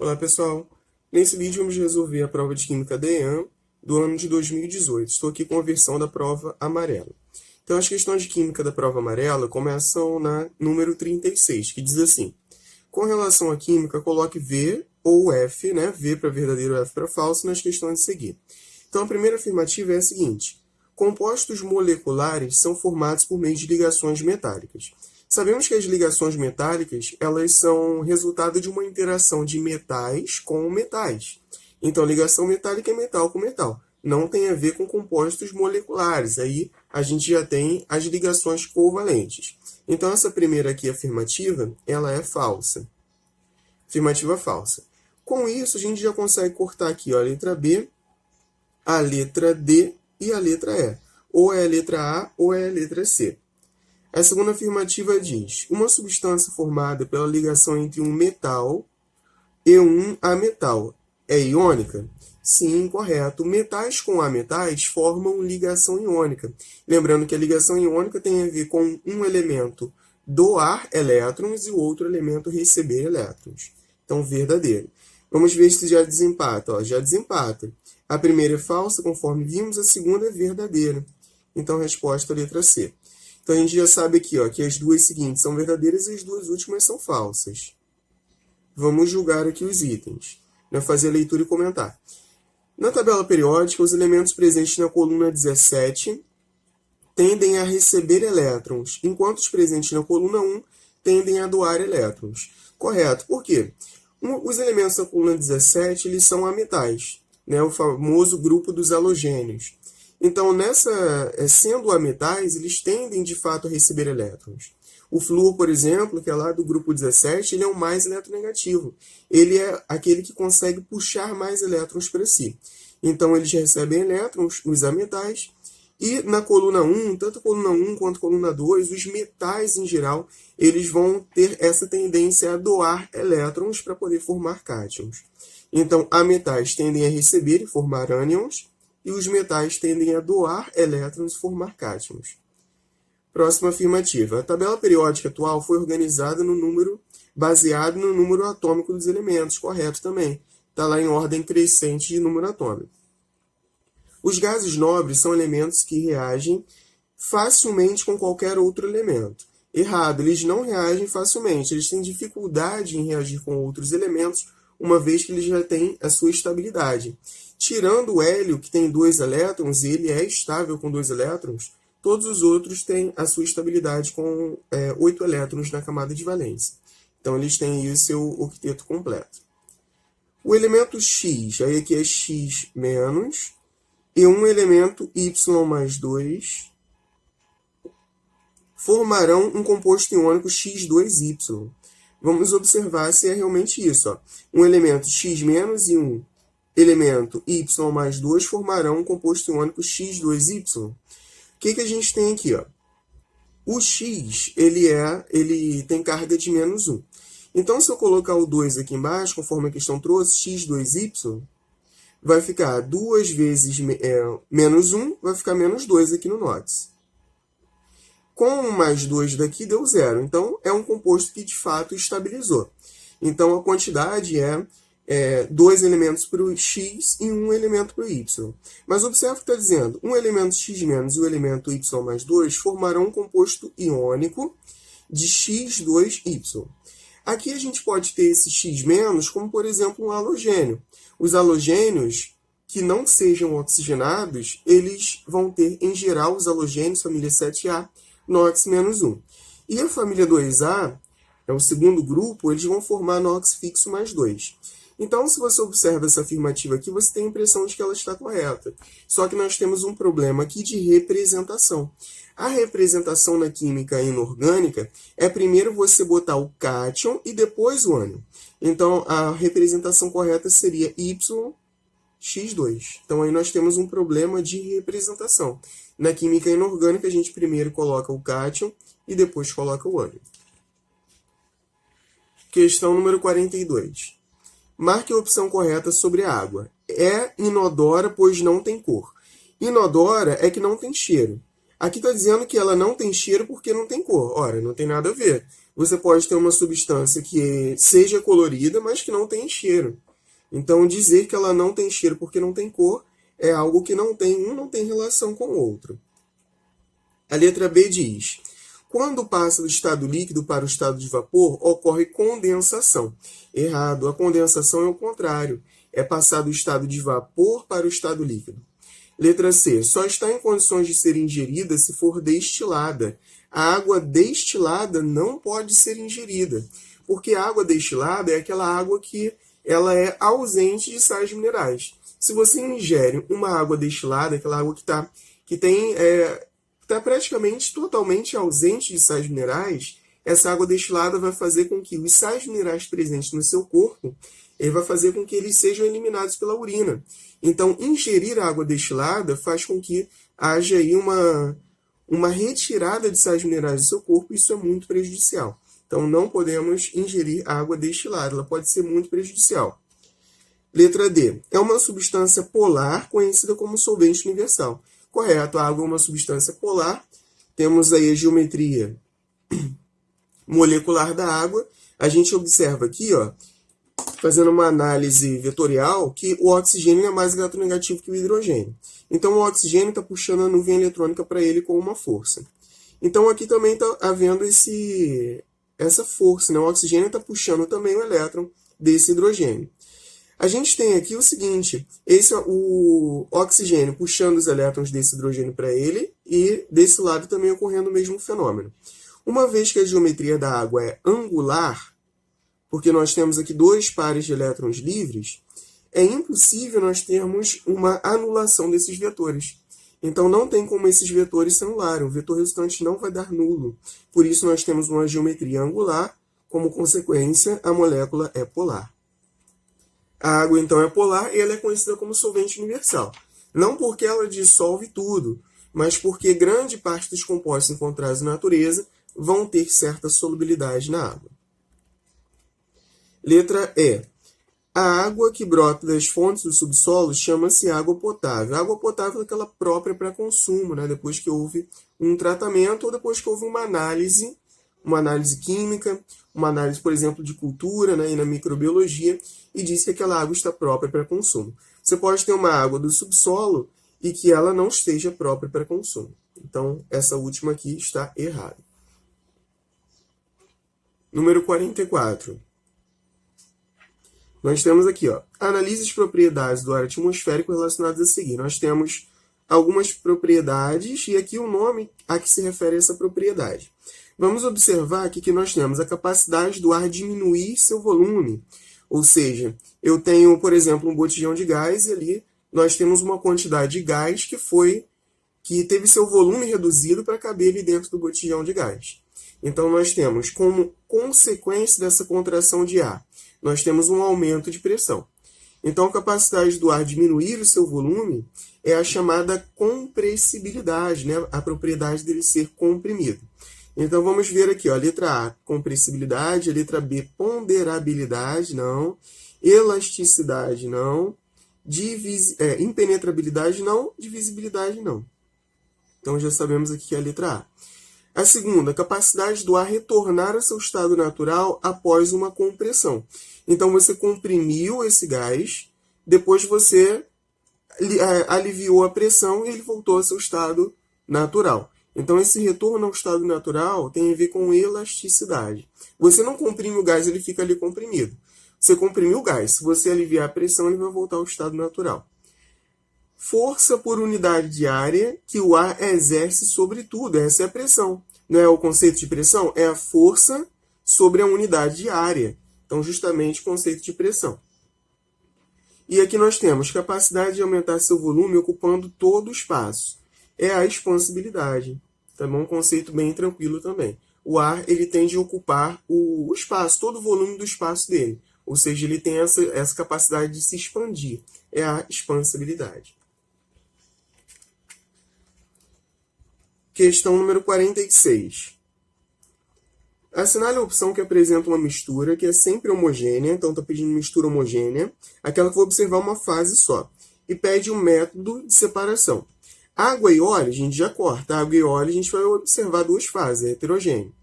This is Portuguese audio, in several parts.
Olá pessoal, nesse vídeo vamos resolver a prova de Química da EAN do ano de 2018. Estou aqui com a versão da prova amarela. Então as questões de Química da prova amarela começam na número 36, que diz assim: com relação à Química, coloque V ou F, né? V para verdadeiro, F para falso, nas questões a seguir. Então a primeira afirmativa é a seguinte: compostos moleculares são formados por meio de ligações metálicas. Sabemos que as ligações metálicas, elas são resultado de uma interação de metais com metais. Então, ligação metálica é metal com metal. Não tem a ver com compostos moleculares. Aí a gente já tem as ligações covalentes. Então, essa primeira aqui, afirmativa, ela é falsa. Afirmativa falsa. Com isso, a gente já consegue cortar aqui, ó, a letra B, a letra D e a letra E. Ou é a letra A ou é a letra C. A segunda afirmativa diz: uma substância formada pela ligação entre um metal e um ametal é iônica? Sim, correto. Metais com ametais formam ligação iônica. Lembrando que a ligação iônica tem a ver com um elemento doar elétrons e o outro elemento receber elétrons. Então, verdadeiro. Vamos ver se já desempata. Ó, já desempata. A primeira é falsa, conforme vimos, a segunda é verdadeira. Então, resposta letra C. Então, a gente já sabe aqui, ó, que as duas seguintes são verdadeiras e as duas últimas são falsas. Vamos julgar aqui os itens, né? Fazer a leitura e comentar. Na tabela periódica, os elementos presentes na coluna 17 tendem a receber elétrons, enquanto os presentes na coluna 1 tendem a doar elétrons. Correto. Por quê? Os elementos da coluna 17 eles são ametais, né? O famoso grupo dos halogênios. Então, sendo ametais, eles tendem, de fato, a receber elétrons. O flúor, por exemplo, que é lá do grupo 17, ele é o mais eletronegativo. Ele é aquele que consegue puxar mais elétrons para si. Então, eles recebem elétrons, os ametais, e na coluna 1, tanto a coluna 1 quanto a coluna 2, os metais, em geral, eles vão ter essa tendência a doar elétrons para poder formar cátions. Então, ametais tendem a receber e formar ânions, e os metais tendem a doar elétrons e formar cátions. Próxima afirmativa. A tabela periódica atual foi organizada baseado no número atômico dos elementos. Correto também. Está lá em ordem crescente de número atômico. Os gases nobres são elementos que reagem facilmente com qualquer outro elemento. Errado, eles não reagem facilmente. Eles têm dificuldade em reagir com outros elementos, uma vez que eles já têm a sua estabilidade. Tirando o hélio, que tem 2 elétrons, e ele é estável com 2 elétrons, todos os outros têm a sua estabilidade com 8 elétrons na camada de valência. Então, eles têm aí o seu octeto completo. O elemento X, aí aqui é X menos, e um elemento Y mais 2, formarão um composto iônico X2Y. Vamos observar se é realmente isso. Ó. Um elemento X menos e um elemento Y mais 2 formarão um composto iônico X2Y. O que a gente tem aqui? Ó? O X ele tem carga de menos 1. Então, se eu colocar o 2 aqui embaixo, conforme a questão trouxe, X2Y, vai ficar 2 vezes menos 1, vai ficar menos 2 aqui no NOTS. Com o mais 2 daqui deu 0. Então, é um composto que, de fato, estabilizou. Então, a quantidade é 2 elementos para o X e 1 elemento para o Y. Mas observe que está dizendo, um elemento X menos e o elemento Y mais 2 formarão um composto iônico de X2Y. Aqui a gente pode ter esse X menos como, por exemplo, um halogênio. Os halogênios que não sejam oxigenados, eles vão ter, em geral, os halogênios, família 7A, NOx menos 1. E a família 2A, o segundo grupo, eles vão formar NOx fixo mais 2. Então, se você observa essa afirmativa aqui, você tem a impressão de que ela está correta. Só que nós temos um problema aqui de representação. A representação na química inorgânica é primeiro você botar o cátion e depois o ânion. Então, a representação correta seria YX2. Então, aí nós temos um problema de representação. Na química inorgânica, a gente primeiro coloca o cátion e depois coloca o ânion. Questão número 42. Marque a opção correta sobre a água. É inodora, pois não tem cor. Inodora é que não tem cheiro. Aqui está dizendo que ela não tem cheiro porque não tem cor. Ora, não tem nada a ver. Você pode ter uma substância que seja colorida, mas que não tem cheiro. Então, dizer que ela não tem cheiro porque não tem cor é algo que não tem relação com o outro. A letra B diz: quando passa do estado líquido para o estado de vapor, ocorre condensação. Errado. A condensação é o contrário. É passar do estado de vapor para o estado líquido. Letra C. Só está em condições de ser ingerida se for destilada. A água destilada não pode ser ingerida, porque a água destilada é aquela água que ela é ausente de sais minerais. Se você ingere uma água destilada, aquela água que está praticamente totalmente ausente de sais minerais, essa água destilada vai fazer com que os sais minerais presentes no seu corpo, ele vai fazer com que eles sejam eliminados pela urina. Então, ingerir a água destilada faz com que haja aí uma retirada de sais minerais do seu corpo, e isso é muito prejudicial. Então, não podemos ingerir água destilada, ela pode ser muito prejudicial. Letra D. É uma substância polar conhecida como solvente universal. Correto, a água é uma substância polar. Temos aí a geometria molecular da água. A gente observa aqui, ó, fazendo uma análise vetorial, que o oxigênio é mais eletronegativo que o hidrogênio. Então, o oxigênio está puxando a nuvem eletrônica para ele com uma força. Então, aqui também está havendo essa força, né? O oxigênio está puxando também o elétron desse hidrogênio. A gente tem aqui o seguinte, o oxigênio puxando os elétrons desse hidrogênio para ele, e desse lado também ocorrendo o mesmo fenômeno. Uma vez que a geometria da água é angular, porque nós temos aqui dois pares de elétrons livres, é impossível nós termos uma anulação desses vetores. Então, não tem como esses vetores se anularem. O vetor resultante não vai dar nulo. Por isso, nós temos uma geometria angular. Como consequência, a molécula é polar. A água, então, é polar e ela é conhecida como solvente universal. Não porque ela dissolve tudo, mas porque grande parte dos compostos encontrados na natureza vão ter certa solubilidade na água. Letra E. A água que brota das fontes do subsolo chama-se água potável. A água potável é aquela própria para consumo, né? Depois que houve um tratamento ou depois que houve uma análise química, uma análise, por exemplo, de cultura, né, e na microbiologia, e diz que aquela água está própria para consumo. Você pode ter uma água do subsolo e que ela não esteja própria para consumo. Então, essa última aqui está errada. Número 44. Nós temos aqui, ó, analise as propriedades do ar atmosférico relacionadas a seguir. Nós temos algumas propriedades e aqui o nome a que se refere a essa propriedade. Vamos observar aqui que nós temos a capacidade do ar diminuir seu volume. Ou seja, eu tenho, por exemplo, um botijão de gás e ali nós temos uma quantidade de gás que teve seu volume reduzido para caber ali dentro do botijão de gás. Então, nós temos, como consequência dessa contração de ar, nós temos um aumento de pressão. Então, a capacidade do ar diminuir o seu volume é a chamada compressibilidade, né? A propriedade dele ser comprimido. Então, vamos ver aqui, ó, a letra A, compressibilidade, a letra B, ponderabilidade, não, elasticidade, não, impenetrabilidade, não, divisibilidade, não. Então, já sabemos aqui que é a letra A. A segunda, capacidade do ar retornar ao seu estado natural após uma compressão. Então, você comprimiu esse gás, depois você aliviou a pressão e ele voltou ao seu estado natural. Então, esse retorno ao estado natural tem a ver com elasticidade. Você não comprime o gás, ele fica ali comprimido. Você comprimiu o gás, se você aliviar a pressão, ele vai voltar ao estado natural. Força por unidade de área que o ar exerce sobre tudo. Essa é a pressão. Não é o conceito de pressão? É a força sobre a unidade de área. Então, justamente, conceito de pressão. E aqui nós temos capacidade de aumentar seu volume ocupando todo o espaço. É a expansibilidade. Tá bom? Um conceito bem tranquilo também. O ar ele tende a ocupar o espaço, todo o volume do espaço dele. Ou seja, ele tem essa capacidade de se expandir. É a expansibilidade. Questão número 46. Assinale a opção que apresenta uma mistura que é sempre homogênea, então está pedindo mistura homogênea, aquela que eu vou observar uma fase só, e pede um método de separação. Água e óleo, a gente já corta. Água e óleo, a gente vai observar duas fases, é heterogêneo.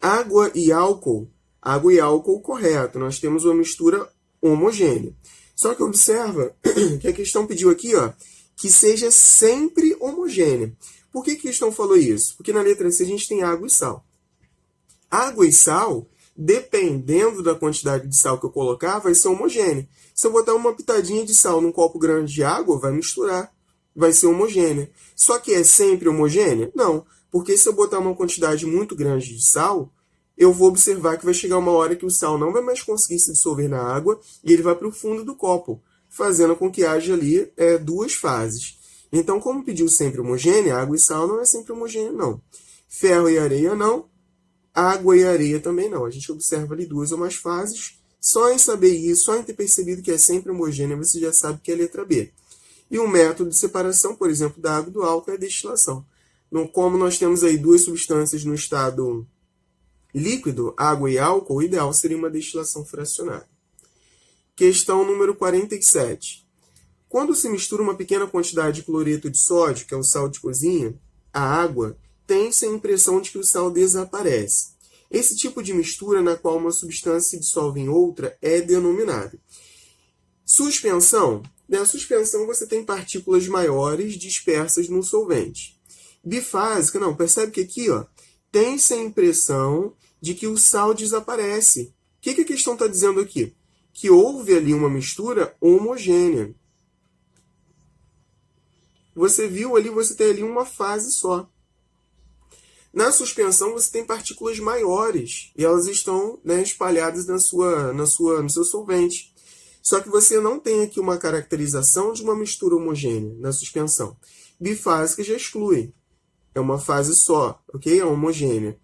Água e álcool, correto. Nós temos uma mistura homogênea. Só que observa que a questão pediu aqui, ó, que seja sempre homogênea. Por que a questão falou isso? Porque na letra C a gente tem água e sal. Água e sal, dependendo da quantidade de sal que eu colocar, vai ser homogênea. Se eu botar uma pitadinha de sal num copo grande de água, vai misturar. Vai ser homogênea. Só que é sempre homogênea? Não. Porque se eu botar uma quantidade muito grande de sal, eu vou observar que vai chegar uma hora que o sal não vai mais conseguir se dissolver na água e ele vai para o fundo do copo, fazendo com que haja ali duas fases. Então, como pediu sempre homogênea, água e sal não é sempre homogênea, não. Ferro e areia, não. Água e areia também não. A gente observa ali duas ou mais fases. Só em saber isso, só em ter percebido que é sempre homogênea, você já sabe que é a letra B. E o método de separação, por exemplo, da água e do álcool é a destilação. Então, como nós temos aí duas substâncias no estado líquido, água e álcool, o ideal seria uma destilação fracionada. Questão número 47. Quando se mistura uma pequena quantidade de cloreto de sódio, que é o sal de cozinha, a água, tem-se a impressão de que o sal desaparece. Esse tipo de mistura na qual uma substância se dissolve em outra é denominada suspensão. Na suspensão você tem partículas maiores dispersas no solvente. Bifásica, não, percebe que aqui ó, tem-se a impressão de que o sal desaparece. O que a questão está dizendo aqui? Que houve ali uma mistura homogênea. Você viu ali, você tem ali uma fase só. Na suspensão você tem partículas maiores e elas estão espalhadas no seu solvente. Só que você não tem aqui uma caracterização de uma mistura homogênea na suspensão. Bifásica já exclui. É uma fase só, ok? É homogênea.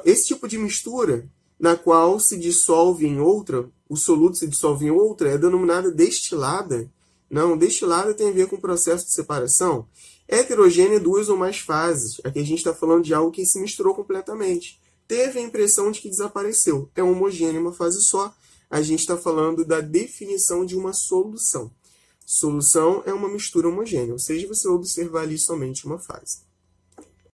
Esse tipo de mistura na qual se dissolve em outra, o soluto se dissolve em outra, é denominada destilada. Não, destilada tem a ver com o processo de separação. Heterogênea, duas ou mais fases. Aqui a gente está falando de algo que se misturou completamente. Teve a impressão de que desapareceu. É homogênea, uma fase só. A gente está falando da definição de uma solução. Solução é uma mistura homogênea, ou seja, você vai observar ali somente uma fase.